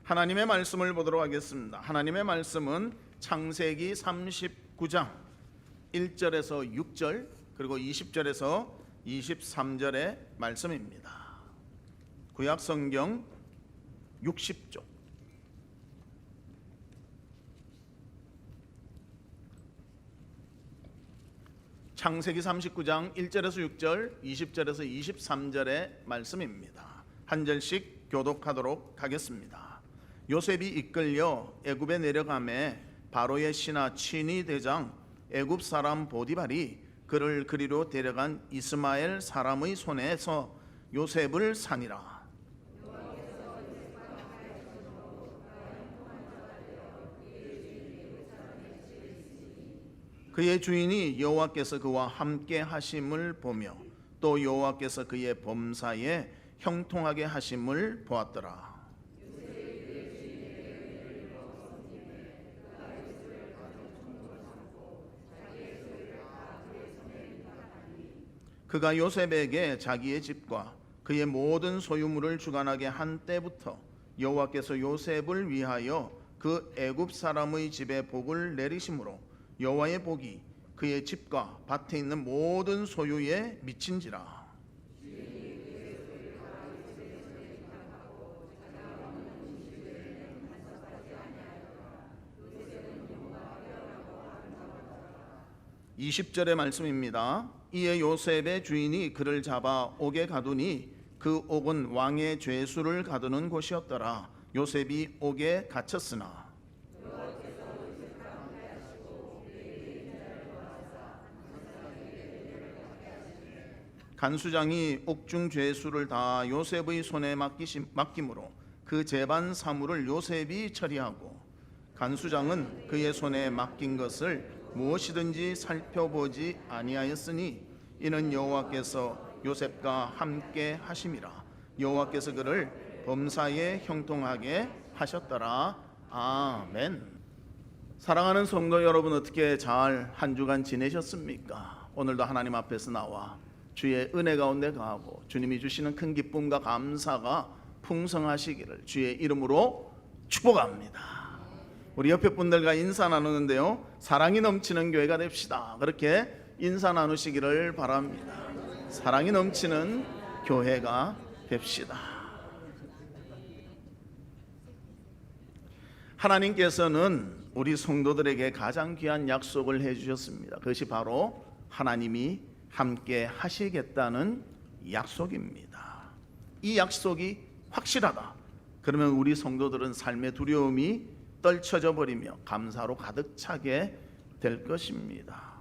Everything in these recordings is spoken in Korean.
하나님의 말씀을 보도록 하겠습니다. 하나님의 말씀은 창세기 39장 1절에서 6절 그리고 20절에서 23절의 말씀입니다. 구약성경 60쪽 창세기 39장 1절에서 6절 20절에서 23절의 말씀입니다. 한 절씩 교독하도록 하겠습니다. 요셉이 이끌려 애굽에 내려가매 바로의 신하 친위 대장 애굽 사람 보디발이 그를 그리로 데려간 이스마엘 사람의 손에서 요셉을 산이라. 그의 주인이 여호와께서 그와 함께 하심을 보며 또 여호와께서 그의 범사에 형통하게 하심을 보았더라. 그가 요셉에게 자기의 집과 그의 모든 소유물을 주관하게 한 때부터 여호와께서 요셉을 위하여 그 애굽 사람의 집에 복을 내리심으로 여호와의 복이 그의 집과 밭에 있는 모든 소유에 미친지라. (20절의) 말씀입니다. 이에 요셉의 주인이 그를 잡아 옥에 가두니 그 옥은 왕의 죄수를 가두는 곳이었더라. 요셉이 옥에 갇혔으나 간수장이 옥중 죄수를 다 요셉의 손에 맡김으로 그 재반 사물을 요셉이 처리하고 간수장은 그의 손에 맡긴 것을 무엇이든지 살펴보지 아니하였으니 이는 여호와께서 요셉과 함께 하심이라. 여호와께서 그를 범사에 형통하게 하셨더라. 아멘. 사랑하는 성도 여러분, 어떻게 잘 한 주간 지내셨습니까? 오늘도 하나님 앞에서 나와 주의 은혜 가운데 가고 주님이 주시는 큰 기쁨과 감사가 풍성하시기를 주의 이름으로 축복합니다. 우리 옆에 분들과 인사 나누는데요, 사랑이 넘치는 교회가 됩시다. 그렇게 인사 나누시기를 바랍니다. 사랑이 넘치는 교회가 됩시다. 하나님께서는 우리 성도들에게 가장 귀한 약속을 해주셨습니다. 그것이 바로 하나님이 함께 하시겠다는 약속입니다. 이 약속이 확실하다. 그러면 우리 성도들은 삶의 두려움이 떨쳐져 버리며 감사로 가득 차게 될 것입니다.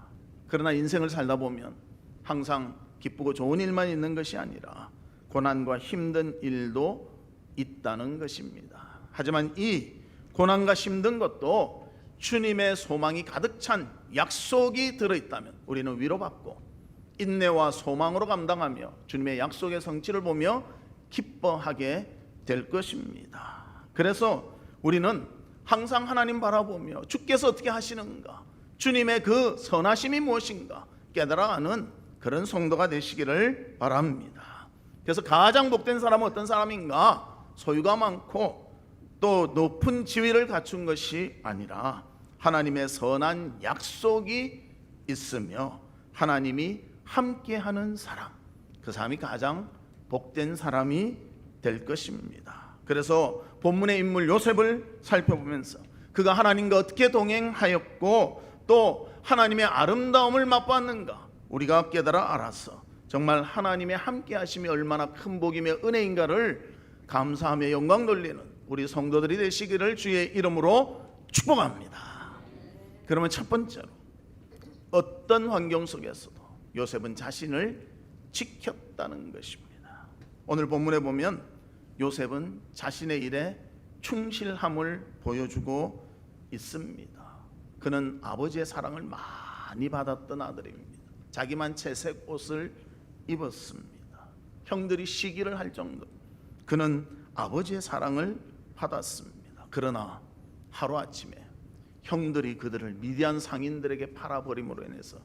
그러나 인생을 살다 보면 항상 기쁘고 좋은 일만 있는 것이 아니라 고난과 힘든 일도 있다는 것입니다. 하지만 이 고난과 힘든 것도 주님의 소망이 가득 찬 약속이 들어있다면 우리는 위로받고 인내와 소망으로 감당하며 주님의 약속의 성취를 보며 기뻐하게 될 것입니다. 그래서 우리는 항상 하나님 바라보며 주께서 어떻게 하시는가, 주님의 그 선하심이 무엇인가 깨달아가는 그런 성도가 되시기를 바랍니다. 그래서 가장 복된 사람은 어떤 사람인가? 소유가 많고 또 높은 지위를 갖춘 것이 아니라 하나님의 선한 약속이 있으며 하나님이 함께하는 사람, 그 사람이 가장 복된 사람이 될 것입니다. 그래서 본문의 인물 요셉을 살펴보면서 그가 하나님과 어떻게 동행하였고 또 하나님의 아름다움을 맛보았는가 우리가 깨달아 알아서 정말 하나님의 함께하심이 얼마나 큰 복이며 은혜인가를 감사하며 영광 돌리는 우리 성도들이 되시기를 주의 이름으로 축복합니다. 그러면 첫 번째로 어떤 환경 속에서도 요셉은 자신을 지켰다는 것입니다. 오늘 본문에 보면 요셉은 자신의 일에 충실함을 보여주고 있습니다. 그는 아버지의 사랑을 많이 받았던 아들입니다. 자기만 채색 옷을 입었습니다. 형들이 시기를 할 정도 그는 아버지의 사랑을 받았습니다. 그러나 하루아침에 형들이 그들을 미디안 상인들에게 팔아버림으로 인해서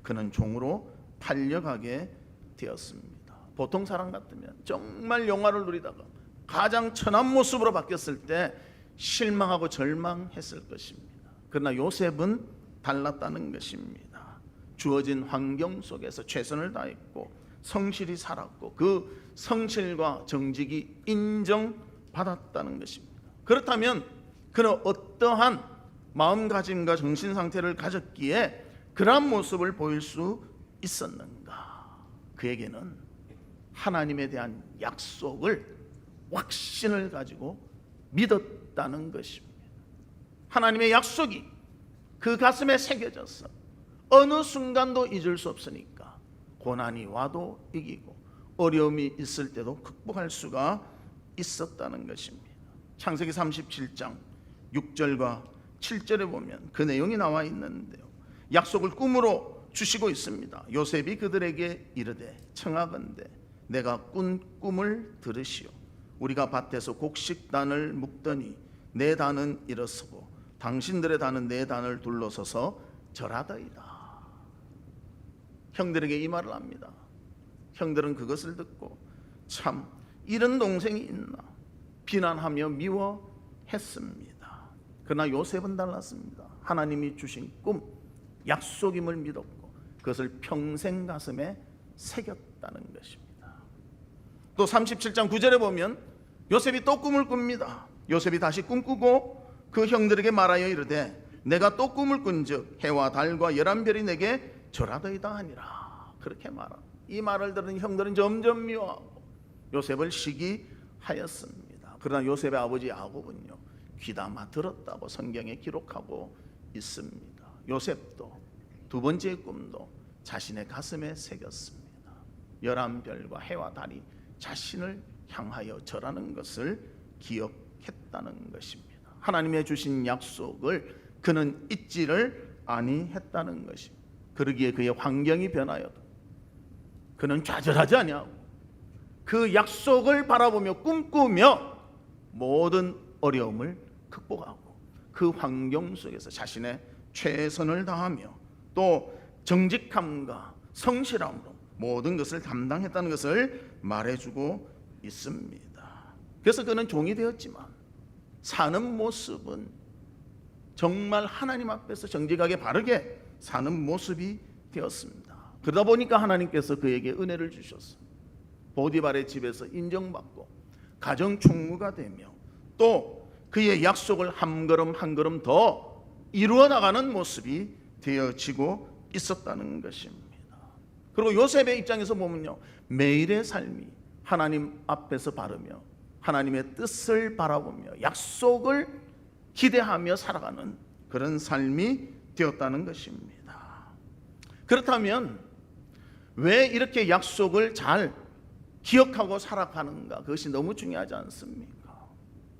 그는 종으로 팔려가게 되었습니다. 보통 사람 같으면 정말 영화를 누리다가 가장 천한 모습으로 바뀌었을 때 실망하고 절망했을 것입니다. 그러나 요셉은 달랐다는 것입니다. 주어진 환경 속에서 최선을 다했고 성실히 살았고 그 성실과 정직이 인정받았다는 것입니다. 그렇다면 그는 어떠한 마음가짐과 정신 상태를 가졌기에 그러한 모습을 보일 수 있었는가? 그에게는 하나님에 대한 약속을, 확신을 가지고 믿었다는 것입니다. 하나님의 약속이 그 가슴에 새겨져서 어느 순간도 잊을 수 없으니까 고난이 와도 이기고 어려움이 있을 때도 극복할 수가 있었다는 것입니다. 창세기 37장 6절과 7절에 보면 그 내용이 나와 있는데요, 약속을 꿈으로 주시고 있습니다. 요셉이 그들에게 이르되 청하건대 내가 꾼 꿈을 들으시오. 우리가 밭에서 곡식단을 묶더니 내 단은 일어서고 당신들의 단은 내 단을 둘러서서 절하더이다. 형들에게 이 말을 합니다. 형들은 그것을 듣고 참 이런 동생이 있나 비난하며 미워했습니다. 그러나 요셉은 달랐습니다. 하나님이 주신 꿈, 약속임을 믿었고 그것을 평생 가슴에 새겼다는 것입니다. 또 37장 9절에 보면 요셉이 또 꿈을 꿉니다. 요셉이 다시 꿈꾸고 그 형들에게 말하여 이르되 내가 또 꿈을 꾼즉 해와 달과 11별이 내게 절하더이다 하니라. 그렇게 말합니다. 이 말을 들은 형들은 점점 미워하고 요셉을 시기하였습니다. 그러나 요셉의 아버지 야곱은요 귀담아 들었다고 성경에 기록하고 있습니다. 요셉도 두 번째 꿈도 자신의 가슴에 새겼습니다. 11별과 해와 달이 자신을 향하여 절하는 것을 기억했다는 것입니다. 하나님의 주신 약속을 그는 잊지를 아니했다는 것입니다. 그러기에 그의 환경이 변하여도 그는 좌절하지 아니하고 그 약속을 바라보며 꿈꾸며 모든 어려움을 극복하고 그 환경 속에서 자신의 최선을 다하며 또 정직함과 성실함으로 모든 것을 담당했다는 것을 말해주고 있습니다. 그래서 그는 종이 되었지만 사는 모습은 정말 하나님 앞에서 정직하게 바르게 사는 모습이 되었습니다. 그러다 보니까 하나님께서 그에게 은혜를 주셨습니다. 보디발의 집에서 인정받고 가정 총무가 되며 또 그의 약속을 한 걸음 한 걸음 더 이루어 나가는 모습이 되어지고 있었다는 것입니다. 그리고 요셉의 입장에서 보면요, 매일의 삶이 하나님 앞에서 바르며 하나님의 뜻을 바라보며 약속을 기대하며 살아가는 그런 삶이 되었다는 것입니다. 그렇다면 왜 이렇게 약속을 잘 기억하고 살아가는가? 그것이 너무 중요하지 않습니까?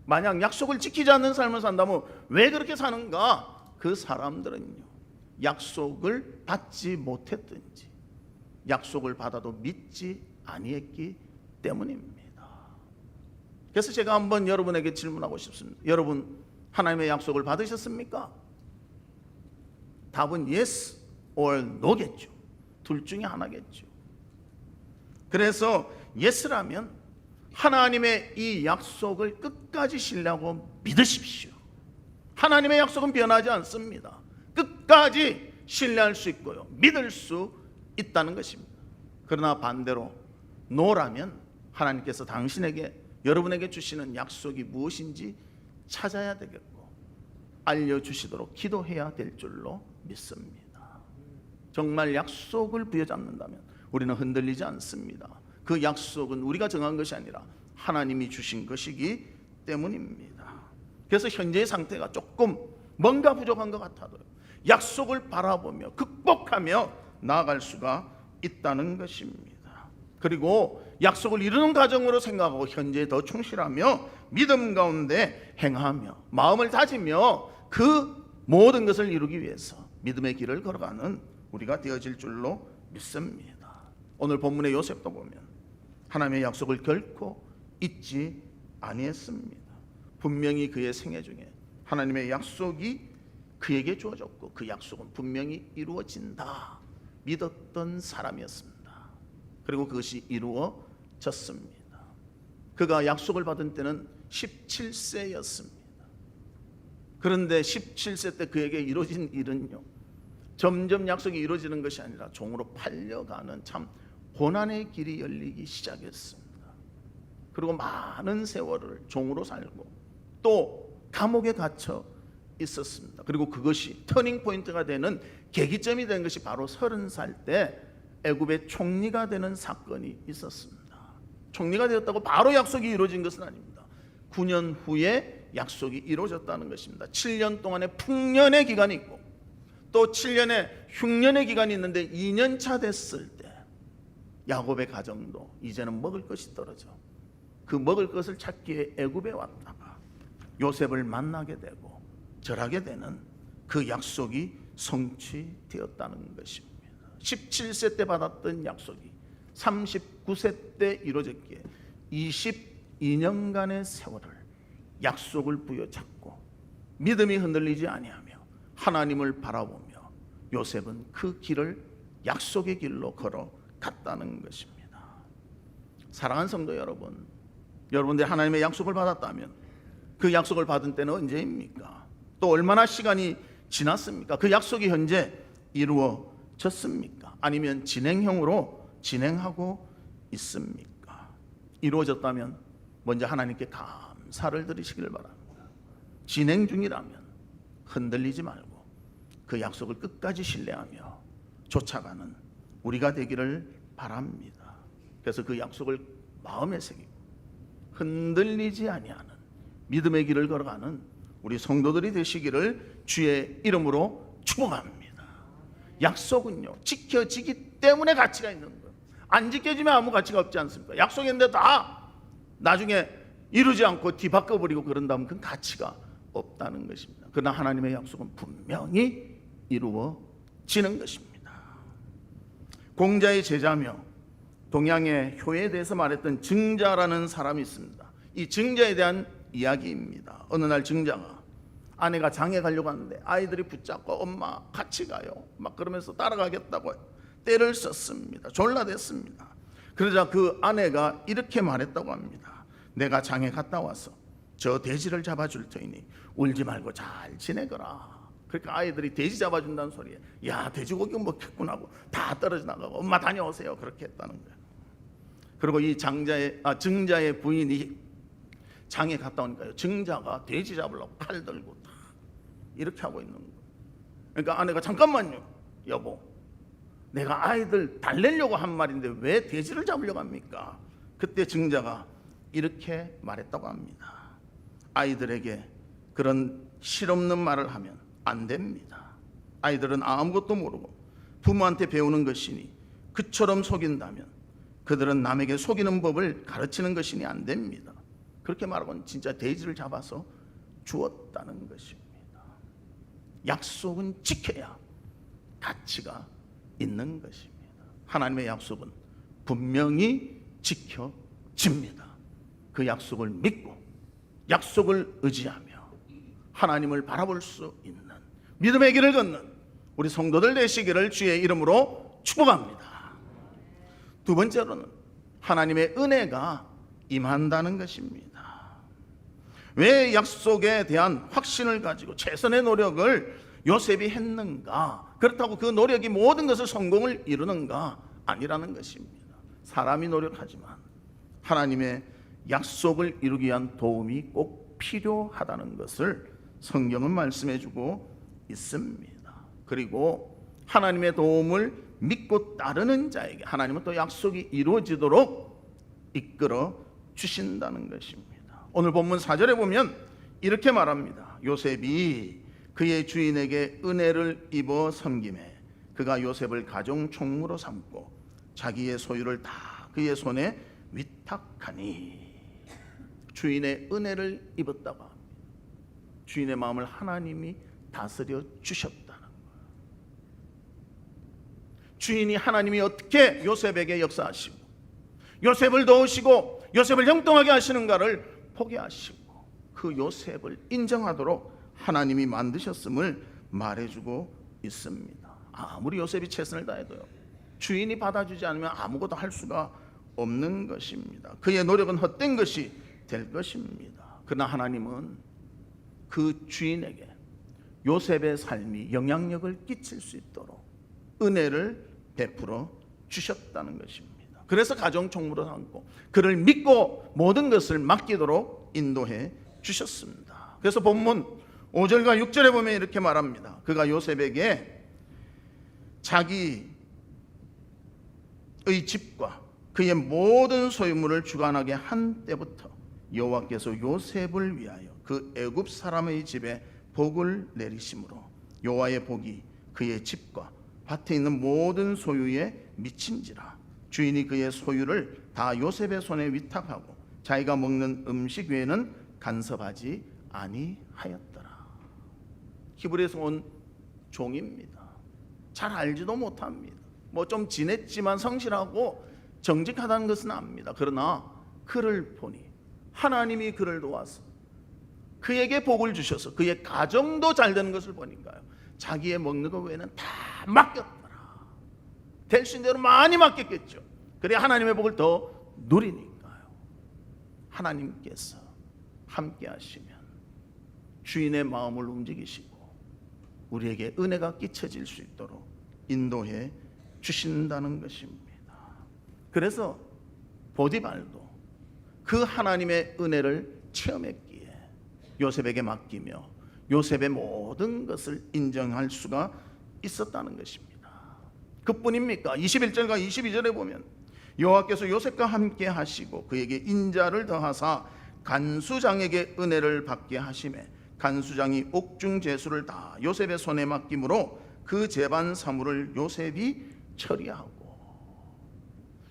만약 약속을 지키지 않는 삶을 산다면 왜 그렇게 사는가? 그 사람들은요, 약속을 받지 못했든지 약속을 받아도 믿지 아니했기 때문입니다. 그래서 제가 한번 여러분에게 질문하고 싶습니다. 여러분 하나님의 약속을 받으셨습니까? 답은 yes or no겠죠. 둘 중에 하나겠죠. 그래서 yes라면 하나님의 이 약속을 끝까지 신뢰하고 믿으십시오. 하나님의 약속은 변하지 않습니다. 끝까지 신뢰할 수 있고요, 믿을 수 있다는 것입니다. 그러나 반대로 no라면 하나님께서 당신에게 여러분에게 주시는 약속이 무엇인지 찾아야 되겠고 알려주시도록 기도해야 될 줄로 믿습니다. 정말 약속을 부여잡는다면 우리는 흔들리지 않습니다. 그 약속은 우리가 정한 것이 아니라 하나님이 주신 것이기 때문입니다. 그래서 현재의 상태가 조금 뭔가 부족한 것 같아도 약속을 바라보며 극복하며 나아갈 수가 있다는 것입니다. 그리고 약속을 이루는 과정으로 생각하고 현재에 더 충실하며 믿음 가운데 행하며 마음을 다지며 그 모든 것을 이루기 위해서 믿음의 길을 걸어가는 우리가 되어질 줄로 믿습니다. 오늘 본문의 요셉도 보면 하나님의 약속을 결코 잊지 아니했습니다. 분명히 그의 생애 중에 하나님의 약속이 그에게 주어졌고 그 약속은 분명히 이루어진다 믿었던 사람이었습니다. 그리고 그것이 이루어졌습니다. 그가 약속을 받은 때는 17세였습니다. 그런데 17세 때 그에게 이루어진 일은요, 점점 약속이 이루어지는 것이 아니라 종으로 팔려가는 참 고난의 길이 열리기 시작했습니다. 그리고 많은 세월을 종으로 살고 또 감옥에 갇혀 있었습니다. 그리고 그것이 터닝 포인트가 되는 계기점이 된 것이 바로 30살 때 애굽의 총리가 되는 사건이 있었습니다. 총리가 되었다고 바로 약속이 이루어진 것은 아닙니다. 9년 후에 약속이 이루어졌다는 것입니다. 7년 동안의 풍년의 기간이 있고 또 7년의 흉년의 기간이 있는데 2년 차 됐을 때 야곱의 가정도 이제는 먹을 것이 떨어져 그 먹을 것을 찾기 위해 애굽에 왔다가 요셉을 만나게 되고 절하게 되는 그 약속이 성취되었다는 것입니다. 17세 때 받았던 약속이 39세 때 이루어졌기에 22년간의 세월을 약속을 부여잡고 믿음이 흔들리지 아니하며 하나님을 바라보며 요셉은 그 길을 약속의 길로 걸어갔다는 것입니다. 사랑하는 성도 여러분, 여러분들이 하나님의 약속을 받았다면 그 약속을 받은 때는 언제입니까? 또 얼마나 시간이 지났습니까? 그 약속이 현재 이루어졌습니까? 아니면 진행형으로 진행하고 있습니까? 이루어졌다면 먼저 하나님께 감사를 드리시기를 바랍니다. 진행 중이라면 흔들리지 말고 그 약속을 끝까지 신뢰하며 쫓아가는 우리가 되기를 바랍니다. 그래서 그 약속을 마음에 새기고 흔들리지 아니하는 믿음의 길을 걸어가는 우리 성도들이 되시기를 주의 이름으로 축복합니다. 약속은요, 지켜지기 때문에 가치가 있는 거예요. 안 지켜지면 아무 가치가 없지 않습니까? 약속인데 다 나중에 이루지 않고 뒤바꿔버리고 그런다면 그건 가치가 없다는 것입니다. 그러나 하나님의 약속은 분명히 이루어지는 것입니다. 공자의 제자며 동양의 효에 대해서 말했던 증자라는 사람이 있습니다. 이 증자에 대한 이야기입니다. 어느 날 증자가 아내가 장에 가려고 하는데 아이들이 붙잡고 엄마 같이 가요 막 그러면서 따라가겠다고 떼를 썼습니다. 졸라댔습니다. 그러자 그 아내가 이렇게 말했다고 합니다. 내가 장에 갔다 와서 저 돼지를 잡아줄 테니 울지 말고 잘 지내거라. 그러니까 아이들이 돼지 잡아준다는 소리에 야 돼지고기 먹겠구나 하고 다 떨어져 나가고 엄마 다녀오세요 그렇게 했다는 거예요. 그리고 이 증자의 부인이 장에 갔다 오니까요, 증자가 돼지 잡으려고 칼 들고 다 이렇게 하고 있는 거예요. 그러니까 아내가 잠깐만요 여보, 내가 아이들 달래려고 한 말인데 왜 돼지를 잡으려고 합니까? 그때 증자가 이렇게 말했다고 합니다. 아이들에게 그런 실없는 말을 하면 안 됩니다. 아이들은 아무것도 모르고 부모한테 배우는 것이니 그처럼 속인다면 그들은 남에게 속이는 법을 가르치는 것이니 안 됩니다. 그렇게 말하고는 진짜 돼지를 잡아서 주었다는 것입니다. 약속은 지켜야 가치가 있는 것입니다. 하나님의 약속은 분명히 지켜집니다. 그 약속을 믿고 약속을 의지하며 하나님을 바라볼 수 있는 믿음의 길을 걷는 우리 성도들 되시기를 주의 이름으로 축복합니다. 두 번째로는 하나님의 은혜가 임한다는 것입니다. 왜 약속에 대한 확신을 가지고 최선의 노력을 요셉이 했는가? 그렇다고 그 노력이 모든 것을 성공을 이루는가? 아니라는 것입니다. 사람이 노력하지만 하나님의 약속을 이루기 위한 도움이 꼭 필요하다는 것을 성경은 말씀해 주고 있습니다. 그리고 하나님의 도움을 믿고 따르는 자에게 하나님은 또 약속이 이루어지도록 이끌어 주신다는 것입니다. 오늘 본문 4절에 보면 이렇게 말합니다. 요셉이 그의 주인에게 은혜를 입어 섬김에 그가 요셉을 가정 총무로 삼고 자기의 소유를 다 그의 손에 위탁하니. 주인의 은혜를 입었다고 합니다. 주인의 마음을 하나님이 다스려 주셨다는 거예요. 주인이 하나님이 어떻게 요셉에게 역사하시고 요셉을 도우시고 요셉을 형통하게 하시는가를 보게 하시고 그 요셉을 인정하도록 하나님이 만드셨음을 말해주고 있습니다. 아무리 요셉이 최선을 다해도요, 주인이 받아주지 않으면 아무것도 할 수가 없는 것입니다. 그의 노력은 헛된 것이 될 것입니다. 그러나 하나님은 그 주인에게 요셉의 삶이 영향력을 끼칠 수 있도록 은혜를 베풀어 주셨다는 것입니다. 그래서 가정 총무로 삼고 그를 믿고 모든 것을 맡기도록 인도해 주셨습니다. 그래서 본문 5절과 6절에 보면 이렇게 말합니다. 그가 요셉에게 자기의 집과 그의 모든 소유물을 주관하게 한 때부터 여호와께서 요셉을 위하여 그 애굽 사람의 집에 복을 내리심으로 여호와의 복이 그의 집과 밭에 있는 모든 소유에 미친지라. 주인이 그의 소유를 다 요셉의 손에 위탁하고 자기가 먹는 음식 외에는 간섭하지 아니하였더라. 히브리에서 온 종입니다. 잘 알지도 못합니다. 뭐 좀 지냈지만 성실하고 정직하다는 것은 압니다. 그러나 그를 보니 하나님이 그를 도와서 그에게 복을 주셔서 그의 가정도 잘 되는 것을 보니까요, 자기의 먹는 것 외에는 다 맡겼더라. 될 수 있는 대로 많이 맡겼겠죠. 그래야 하나님의 복을 더 누리니까요. 하나님께서 함께 하시면 주인의 마음을 움직이시고 우리에게 은혜가 끼쳐질 수 있도록 인도해 주신다는 것입니다. 그래서 보디발도 그 하나님의 은혜를 체험했기에 요셉에게 맡기며 요셉의 모든 것을 인정할 수가 있었다는 것입니다. 그뿐입니까? 21절과 22절에 보면 여호와께서 요셉과 함께 하시고 그에게 인자를 더하사 간수장에게 은혜를 받게 하시매 간수장이 옥중 제수를 다 요셉의 손에 맡김으로 그 재반 사물을 요셉이 처리하고.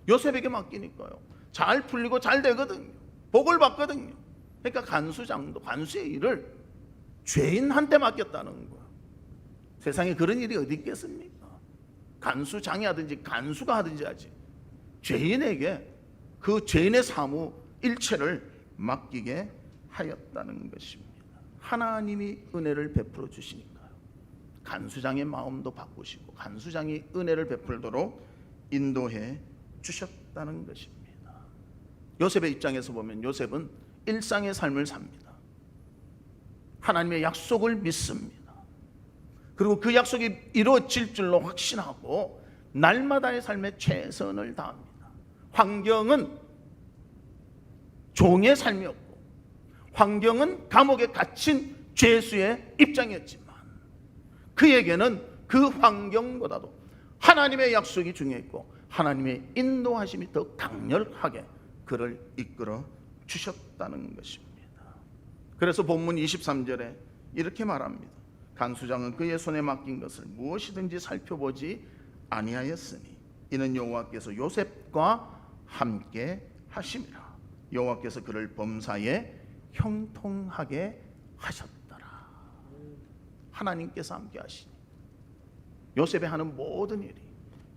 요셉에게 맡기니까요, 잘 풀리고 잘 되거든요. 복을 받거든요. 그러니까 간수장도 간수의 일을 죄인한테 맡겼다는 거예요. 세상에 그런 일이 어디 있겠습니까? 간수장이 하든지 간수가 하든지 하지, 죄인에게 그 죄인의 사무 일체를 맡기게 하였다는 것입니다. 하나님이 은혜를 베풀어 주시니까요, 간수장의 마음도 바꾸시고 간수장이 은혜를 베풀도록 인도해 주셨다는 것입니다. 요셉의 입장에서 보면 요셉은 일상의 삶을 삽니다. 하나님의 약속을 믿습니다. 그리고 그 약속이 이루어질 줄로 확신하고 날마다의 삶에 최선을 다합니다. 환경은 종의 삶이었고 환경은 감옥에 갇힌 죄수의 입장이었지만 그에게는 그 환경보다도 하나님의 약속이 중요했고 하나님의 인도하심이 더 강렬하게 그를 이끌어 주셨다는 것입니다. 그래서 본문 23절에 이렇게 말합니다. 간수장은 그의 손에 맡긴 것을 무엇이든지 살펴보지 아니하였으니 이는 여호와께서 요셉과 함께 하심이라. 여호와께서 그를 범사에 형통하게 하셨더라. 하나님께서 함께 하시니 요셉이 하는 모든 일이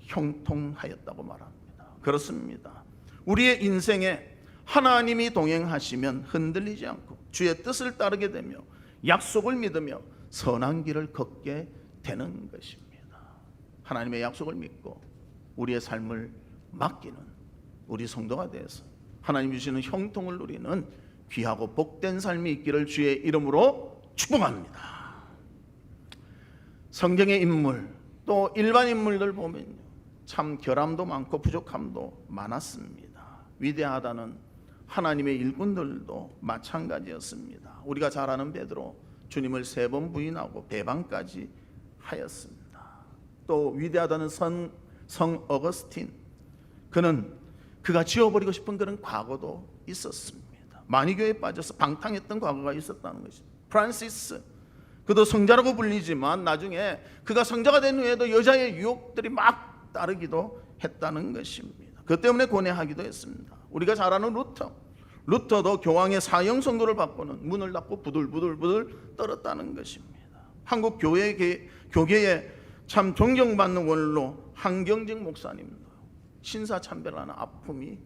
형통하였다고 말합니다. 그렇습니다. 우리의 인생에 하나님이 동행하시면 흔들리지 않고 주의 뜻을 따르게 되며 약속을 믿으며 선한 길을 걷게 되는 것입니다. 하나님의 약속을 믿고 우리의 삶을 맡기는 우리 성도가 되어서 하나님 주시는 형통을 누리는 귀하고 복된 삶이 있기를 주의 이름으로 축복합니다. 성경의 인물 또 일반 인물들 보면 참 결함도 많고 부족함도 많았습니다. 위대하다는 하나님의 일꾼들도 마찬가지였습니다. 우리가 잘 아는 베드로, 주님을 3번 부인하고 배반까지 하였습니다. 또 위대하다는 성 어거스틴, 그가 지워버리고 싶은 그런 과거도 있었습니다. 만이교에 빠져서 방탕했던 과거가 있었다는 것입니다. 프란시스, 그도 성자라고 불리지만 나중에 그가 성자가 된 후에도 여자의 유혹들이 막 따르기도 했다는 것입니다. 그 때문에 고뇌하기도 했습니다. 우리가 잘 아는 루터도 교황의 사형 선고를 받고는 문을 닫고 부들부들 떨었다는 것입니다. 한국 교계에 참 존경받는 원로 한경직 목사님도 신사참배라는 아픔이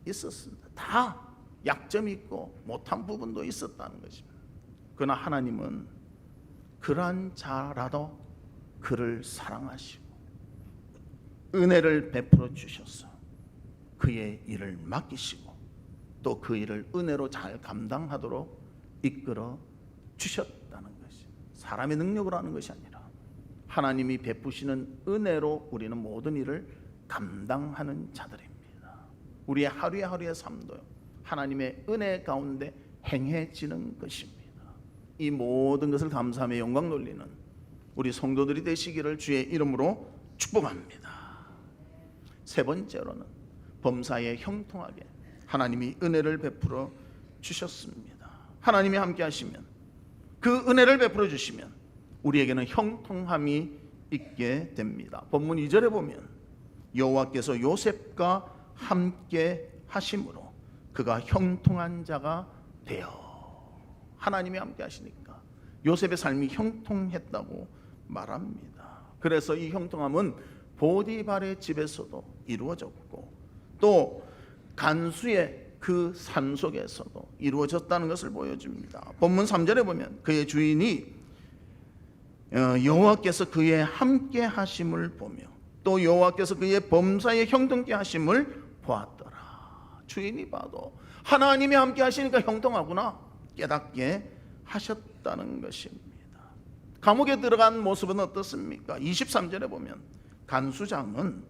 있었습니다. 다 약점이 있고 못한 부분도 있었다는 것입니다. 그러나 하나님은 그러한 자라도 그를 사랑하시고 은혜를 베풀어 주셔서 그의 일을 맡기시고 또 그 일을 은혜로 잘 감당하도록 이끌어 주셨다는 사람의 능력으로 하는 것이 아니라 하나님이 베푸시는 은혜로 우리는 모든 일을 감당하는 자들입니다. 우리의 하루의 삶도 하나님의 은혜 가운데 행해지는 것입니다. 이 모든 것을 감사하며 영광 돌리는 우리 성도들이 되시기를 주의 이름으로 축복합니다. 세 번째로는 범사에 형통하게 하나님이 은혜를 베풀어 주셨습니다. 하나님이 함께 하시면, 그 은혜를 베풀어 주시면 우리에게는 형통함이 있게 됩니다. 본문 2절에 보면 여호와께서 요셉과 함께 하심으로 그가 형통한 자가 되어, 하나님이 함께 하시니까 요셉의 삶이 형통했다고 말합니다. 그래서 이 형통함은 보디발의 집에서도 이루어졌고 또 간수의 그 삶 속에서도 이루어졌다는 것을 보여줍니다. 본문 3절에 보면 그의 주인이 여호와께서 그의 함께 하심을 보며 또 여호와께서 그의 범사에 형통케 하심을 보았더라. 주인이 봐도 하나님이 함께 하시니까 형통하구나 깨닫게 하셨다는 것입니다. 감옥에 들어간 모습은 어떻습니까? 23절에 보면 간수장은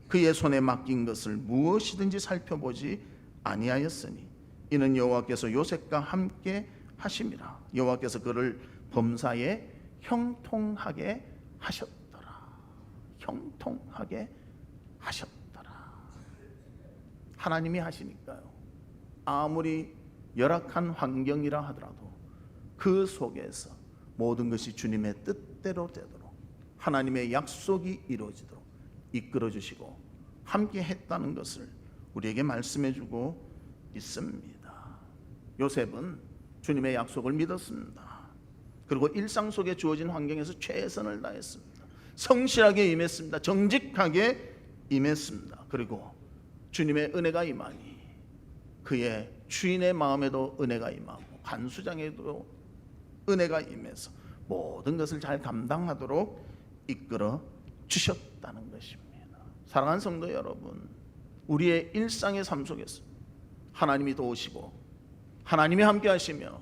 그의 손에 맡긴 것을 무엇이든지 살펴보지 아니하였으니 이는 여호와께서 요셉과 함께 하심이라. 여호와께서 그를 범사에 형통하게 하셨더라. 형통하게 하셨더라. 하나님이 하시니까요, 아무리 열악한 환경이라 하더라도 그 속에서 모든 것이 주님의 뜻대로 되도록 하나님의 약속이 이루어지도록 이끌어 주시고 함께 했다는 것을 우리에게 말씀해 주고 있습니다. 요셉은 주님의 약속을 믿었습니다. 그리고 일상 속에 주어진 환경에서 최선을 다했습니다. 성실하게 임했습니다. 정직하게 임했습니다. 그리고 주님의 은혜가 임하니 그의 주인의 마음에도 은혜가 임하고 간수장에도 은혜가 임해서 모든 것을 잘 감당하도록 이끌어 주셨다는 것입니다. 사랑하는 성도 여러분, 우리의 일상의 삶 속에서 하나님이 도우시고 하나님이 함께 하시며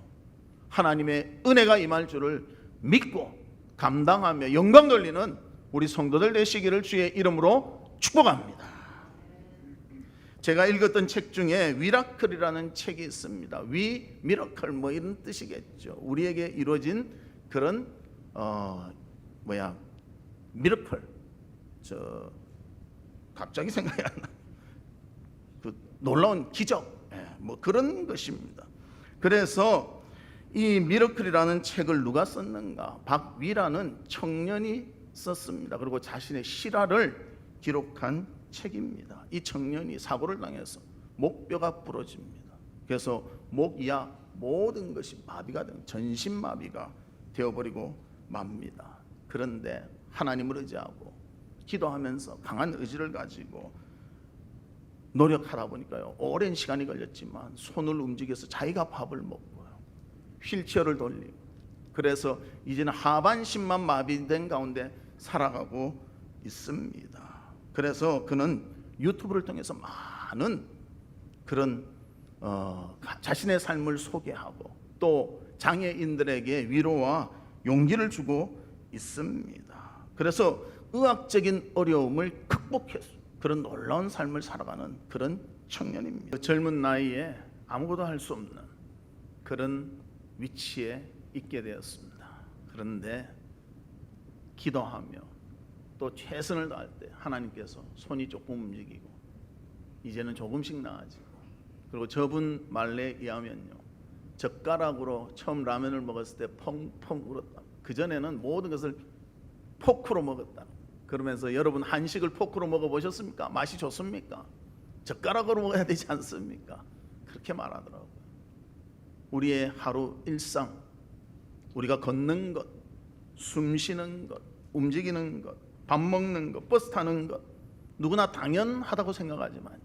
하나님의 은혜가 임할 줄을 믿고 감당하며 영광 돌리는 우리 성도들 되시기를 주의 이름으로 축복합니다. 제가 읽었던 책 중에 미라클이라는 책이 있습니다. 위 미라클 뭐 이런 뜻이겠죠. 우리에게 이루어진 그런 미라클, 갑자기 생각이 안 나. 그 놀라운 기적, 뭐 그런 것입니다. 그래서 이 미러클이라는 책을 누가 썼는가? 박위라는 청년이 썼습니다. 그리고 자신의 실화를 기록한 책입니다. 이 청년이 사고를 당해서 목뼈가 부러집니다. 그래서 목 이하 모든 것이 마비가 된, 전신마비가 되어버리고 맙니다. 그런데 하나님을 의지하고 기도하면서 강한 의지를 가지고 노력하다 보니까요, 오랜 시간이 걸렸지만 손을 움직여서 자기가 밥을 먹고요, 휠체어를 돌리고, 그래서 이제는 하반신만 마비된 가운데 살아가고 있습니다. 그래서 그는 유튜브를 통해서 많은 그런 자신의 삶을 소개하고 또 장애인들에게 위로와 용기를 주고 있습니다. 그래서 의학적인 어려움을 극복해서 그런 놀라운 삶을 살아가는 그런 청년입니다. 젊은 나이에 아무것도 할 수 없는 그런 위치에 있게 되었습니다. 그런데 기도하며 또 최선을 다할 때 하나님께서 손이 조금 움직이고 이제는 조금씩 나아지고, 그리고 저분 말에 의하면요, 젓가락으로 처음 라면을 먹었을 때 펑펑 울었다. 그전에는 모든 것을 포크로 먹었다. 그러면서 여러분 한식을 포크로 먹어보셨습니까? 맛이 좋습니까? 젓가락으로 먹어야 되지 않습니까? 그렇게 말하더라고요. 우리의 하루 일상, 우리가 걷는 것, 숨 쉬는 것, 움직이는 것, 밥 먹는 것, 버스 타는 것, 누구나 당연하다고 생각하지만요,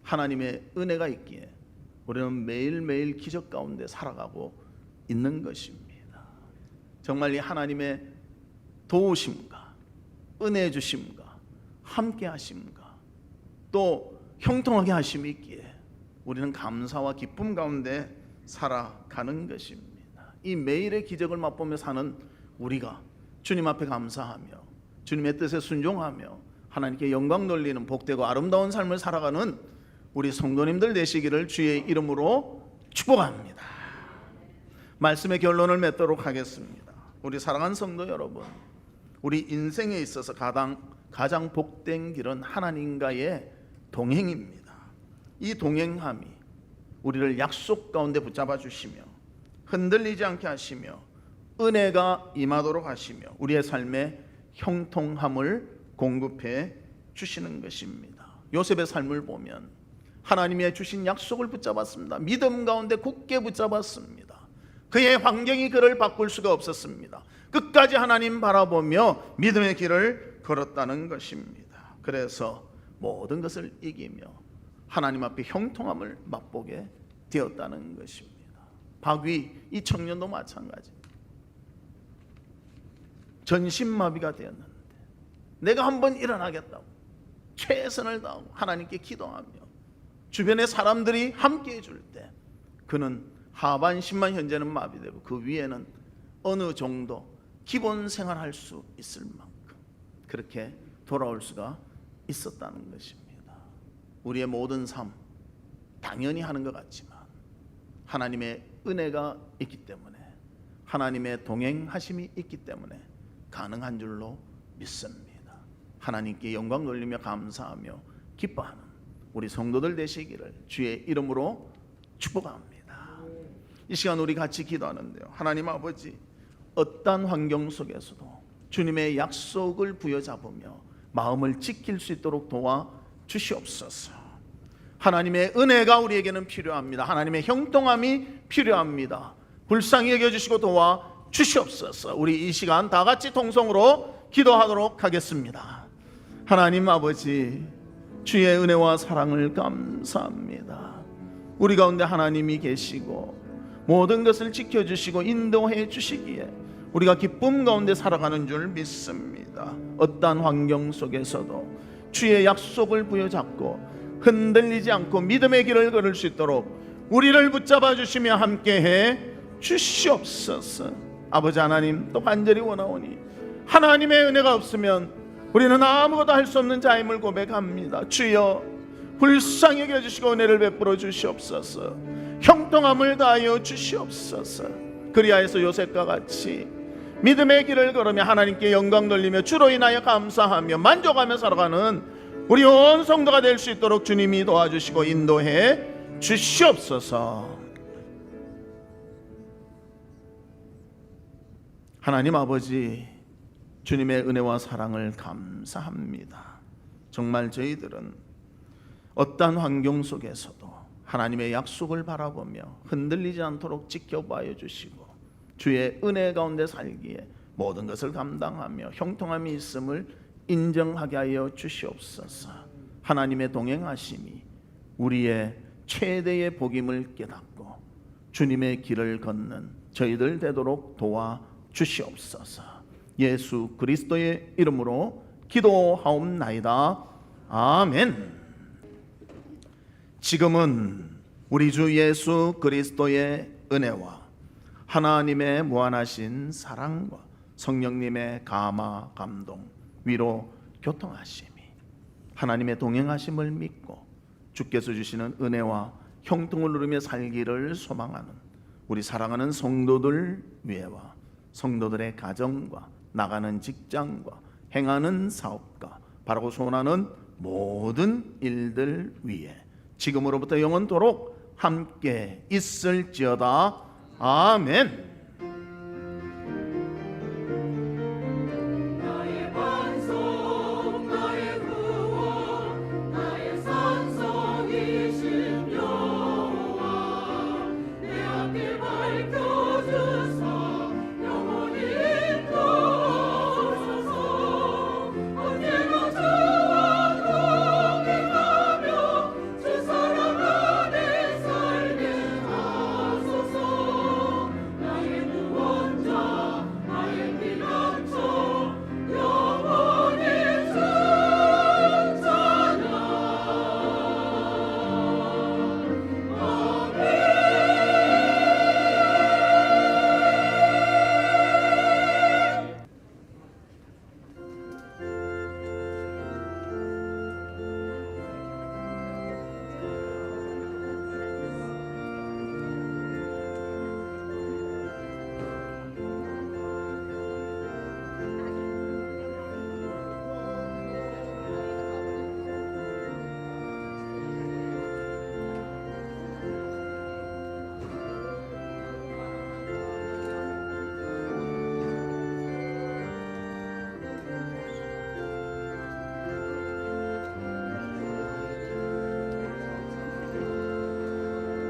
하나님의 은혜가 있기에 우리는 매일매일 기적 가운데 살아가고 있는 것입니다. 정말 이 하나님의 도우심과 은혜 주심과 함께 하심과 또 형통하게 하심이 있기에 우리는 감사와 기쁨 가운데 살아가는 것입니다. 이 매일의 기적을 맛보며 사는 우리가 주님 앞에 감사하며 주님의 뜻에 순종하며 하나님께 영광 돌리는 복되고 아름다운 삶을 살아가는 우리 성도님들 되시기를 주의 이름으로 축복합니다. 말씀의 결론을 맺도록 하겠습니다. 우리 사랑하는 성도 여러분, 우리 인생에 있어서 가장 복된 길은 하나님과의 동행입니다. 이 동행함이 우리를 약속 가운데 붙잡아 주시며 흔들리지 않게 하시며 은혜가 임하도록 하시며 우리의 삶에 형통함을 공급해 주시는 것입니다. 요셉의 삶을 보면 하나님의 주신 약속을 붙잡았습니다. 믿음 가운데 굳게 붙잡았습니다. 그의 환경이 그를 바꿀 수가 없었습니다. 끝까지 하나님 바라보며 믿음의 길을 걸었다는 것입니다. 그래서 모든 것을 이기며 하나님 앞에 형통함을 맛보게 되었다는 것입니다. 바귀 이 청년도 마찬가지입니다. 전신마비가 되었는데 내가 한번 일어나겠다고 최선을 다하고 하나님께 기도하며 주변의 사람들이 함께 해줄 때 그는 하반신만 현재는 마비되고 그 위에는 어느 정도 기본 생활할 수 있을 만큼 그렇게 돌아올 수가 있었다는 것입니다. 우리의 모든 삶 당연히 하는 것 같지만 하나님의 은혜가 있기 때문에 하나님의 동행하심이 있기 때문에 가능한 줄로 믿습니다. 하나님께 영광 돌리며 감사하며 기뻐하는 우리 성도들 되시기를 주의 이름으로 축복합니다. 이 시간 우리 같이 기도하는데요, 하나님 아버지, 어떠한 환경 속에서도 주님의 약속을 부여잡으며 마음을 지킬 수 있도록 도와주시옵소서. 하나님의 은혜가 우리에게는 필요합니다. 하나님의 형통함이 필요합니다. 불쌍히 여겨주시고 도와주시옵소서. 우리 이 시간 다 같이 통성으로 기도하도록 하겠습니다. 하나님 아버지, 주의 은혜와 사랑을 감사합니다. 우리 가운데 하나님이 계시고 모든 것을 지켜주시고 인도해 주시기에 우리가 기쁨 가운데 살아가는 줄 믿습니다. 어떠한 환경 속에서도 주의 약속을 부여잡고 흔들리지 않고 믿음의 길을 걸을 수 있도록 우리를 붙잡아 주시며 함께해 주시옵소서. 아버지 하나님, 또 간절히 원하오니 하나님의 은혜가 없으면 우리는 아무것도 할 수 없는 자임을 고백합니다. 주여, 불쌍히 여겨주시고 은혜를 베풀어 주시옵소서. 형통함을 다하여 주시옵소서. 그리하여서 요셉과 같이 믿음의 길을 걸으며 하나님께 영광 돌리며 주로 인하여 감사하며 만족하며 살아가는 우리 온 성도가 될 수 있도록 주님이 도와주시고 인도해 주시옵소서. 하나님 아버지, 주님의 은혜와 사랑을 감사합니다. 정말 저희들은 어떠한 환경 속에서도 하나님의 약속을 바라보며 흔들리지 않도록 지켜봐여 주시고 주의 은혜 가운데 살기에 모든 것을 감당하며 형통함이 있음을 인정하게 하여 주시옵소서. 하나님의 동행하심이 우리의 최대의 복임을 깨닫고 주님의 길을 걷는 저희들 되도록 도와주시옵소서. 예수 그리스도의 이름으로 기도하옵나이다. 아멘. 지금은 우리 주 예수 그리스도의 은혜와 하나님의 무한하신 사랑과 성령님의 감화, 감동, 위로, 교통하심이 하나님의 동행하심을 믿고 주께서 주시는 은혜와 형통을 누리며 살기를 소망하는 우리 사랑하는 성도들 위에와 성도들의 가정과 나가는 직장과 행하는 사업과 바라고 소원하는 모든 일들 위에 지금으로부터 영원토록 함께 있을지어다. 아멘.